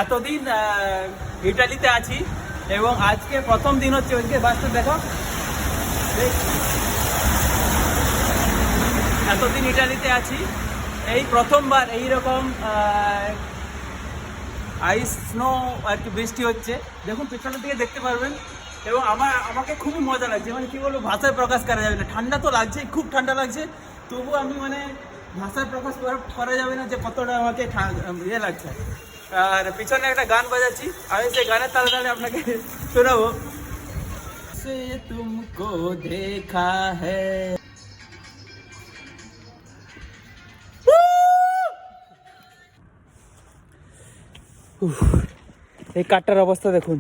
এতদিন ইটালিতে আছি এবং আজকে প্রথম দিন হচ্ছে। ওইদিকে বাসটা দেখো, এতদিন ইটালিতে আছি, এই প্রথমবার এইরকম আইস স্নো আর কি বৃষ্টি হচ্ছে। দেখুন পেছনের দিকে দেখতে পারবেন। এবং আমাকে খুবই মজা লাগছে, মানে কী বলবো, ভাষায় প্রকাশ করা যাবে না। ঠান্ডা তো লাগছে, খুব ঠান্ডা লাগছে, তবু আমি মানে ভাষায় প্রকাশ করা যাবে না যে কতটা আমাকে ইয়ে লাগছে। আর পিছনে একটা গান বাজাচ্ছি, আমি সেই গানের তালে তালে আপনাকে শোনাবো। সে তুমকো দেখা হ্যায়। এই কাঠটার অবস্থা দেখুন।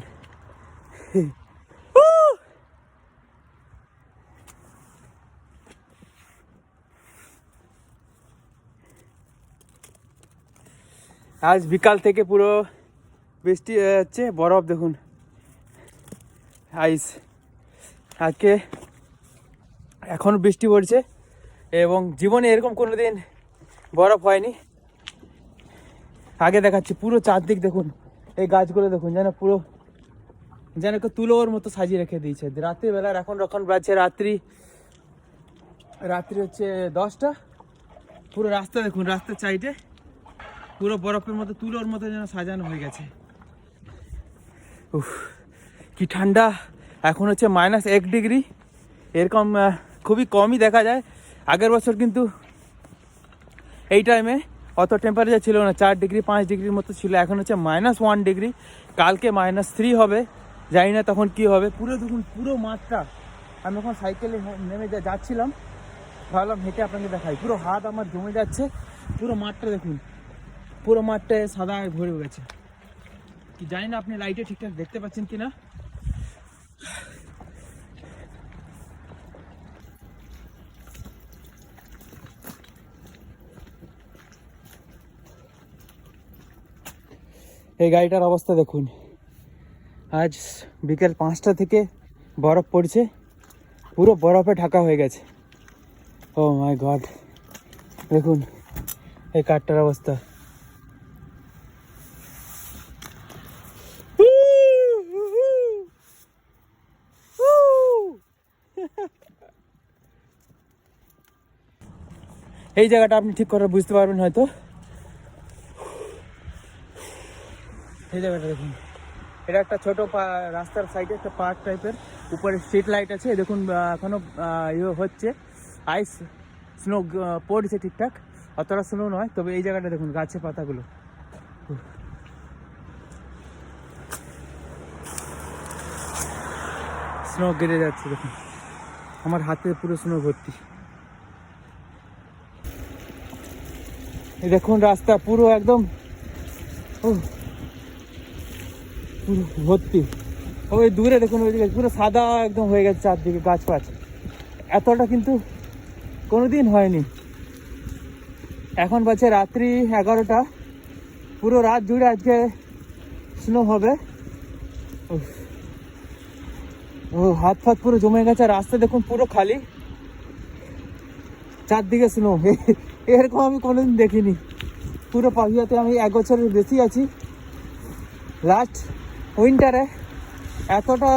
আজ বিকাল থেকে পুরো বৃষ্টি হচ্ছে, বরফ দেখুন, আইস। আজকে এখন বৃষ্টি পড়ছে এবং জীবনে এরকম কোনো দিন বরফ হয়নি। আগে দেখাচ্ছি, পুরো চারদিক দেখুন, এই গাছগুলো দেখুন, যেন কেউ তুলোর মতো সাজিয়ে রেখে দিয়েছে রাত্রিবেলার। এখন বাজছে রাত্রি হচ্ছে 10টা। পুরো রাস্তা দেখুন, রাস্তার সাইডে পুরো বরফের মতো, তুলোর মতো যেন সাজানো হয়ে গেছে। উফ, কি ঠান্ডা! এখন হচ্ছে -1 ডিগ্রি, এরকম খুবই কমই দেখা যায়। আগের বছর কিন্তু এই টাইমে অত টেম্পারেচার ছিল না, 4 ডিগ্রি 5 ডিগ্রির মতো ছিল। এখন হচ্ছে -1 ডিগ্রি, কালকে -3 হবে, জানি না তখন কি হবে। পুরো দেখুন, পুরো মাঠটা, আমি এখন সাইকেলে নেমে যাচ্ছিলাম, ভাবলাম হেঁটে আপনাকে দেখাই। পুরো হাত আমার জমে যাচ্ছে। পুরো মাঠটা দেখুন, পুরো মাঠটায় সাদা ভরে গেছে। কি জানি না আপনি লাইটে ঠিকঠাক দেখতে পাচ্ছেন কিনা। এই গাড়িটার অবস্থা দেখুন, আজ বিকেল 5টা থেকে বরফ পড়ছে, পুরো বরফে ঢাকা হয়ে গেছে। ও মাই গড, দেখুন এই কারটার অবস্থা। এই জায়গাটা আপনি ঠিক করে বুঝতে পারবেন হয়তো। এই জায়গাটা দেখুন, এটা একটা ছোট রাস্তার সাইডে একটা পার্ক টাইপের, উপরে স্ট্রিট লাইট আছে। দেখুন এখনো ইয়ে হচ্ছে, আইস স্নো পড়ছে ঠিকঠাক, অতটা স্নো নয়, তবে এই জায়গাটা দেখুন গাছের পাতাগুলো। স্নো গেড়ে যাচ্ছে দেখুন, আমার হাতে পুরো স্নো ভর্তি। এই দেখুন রাস্তা পুরো একদম পুরো ভর্তি। ওই দূরে দেখুন, ওইদিকে পুরো সাদা একদম হয়ে গেছে চারদিকে গাছ পাছ। এতটা কিন্তু কোনোদিন হয়নি। এখন বাজে রাত্রি 11টা, পুরো রাত জুড়ে আজকে স্নো হবে। ও হাত ফাত পুরো জমে গেছে। রাস্তা দেখুন পুরো খালি, চারদিকে স্নো। এরকম আমি কোনোদিন দেখিনি। পুরো পাখিয়াতে আমি 1 বছরের বেশি আছি, লাস্ট উইন্টারে এতটা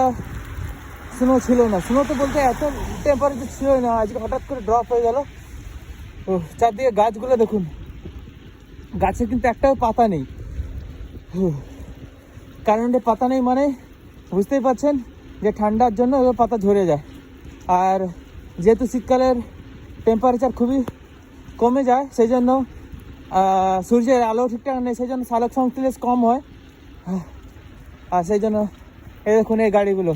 স্নো ছিল না। স্নো তো বলতে এত টেম্পারেচার ছিল না, আজকে হঠাৎ করে ড্রপ হয়ে গেল। ও চারদিকে গাছগুলো দেখুন, গাছে কিন্তু একটাও পাতা নেই। কারেন্টে পাতা নেই মানে বুঝতেই পারছেন যে ঠান্ডার জন্য এবার পাতা ঝরে যায়। আর যেহেতু শীতকালের টেম্পারেচার খুবই কমে যায়, সেই জন্য সূর্যের আলো ঠিকঠাক নেই, সেই জন্য সালোক সংশ্লেষ কম হয়। আর সেই জন্য এই দেখুন, এই গাড়িগুলো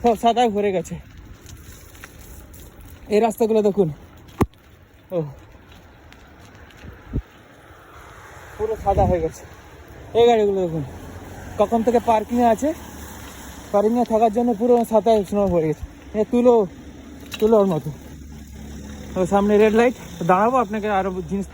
সব সাদায় ভরে গেছে। এই রাস্তাগুলো দেখুন, ও পুরো সাদা হয়ে গেছে। এই গাড়িগুলো দেখুন, কখন থেকে পার্কিংয়ে আছে, পার্কিংয়ে থাকার জন্য পুরো সাদায় স্নো ভরে গেছে। তুলোর মতো। সামনে রেড লাইট, দাঁড়াবো আপনাকে আরও জিনিস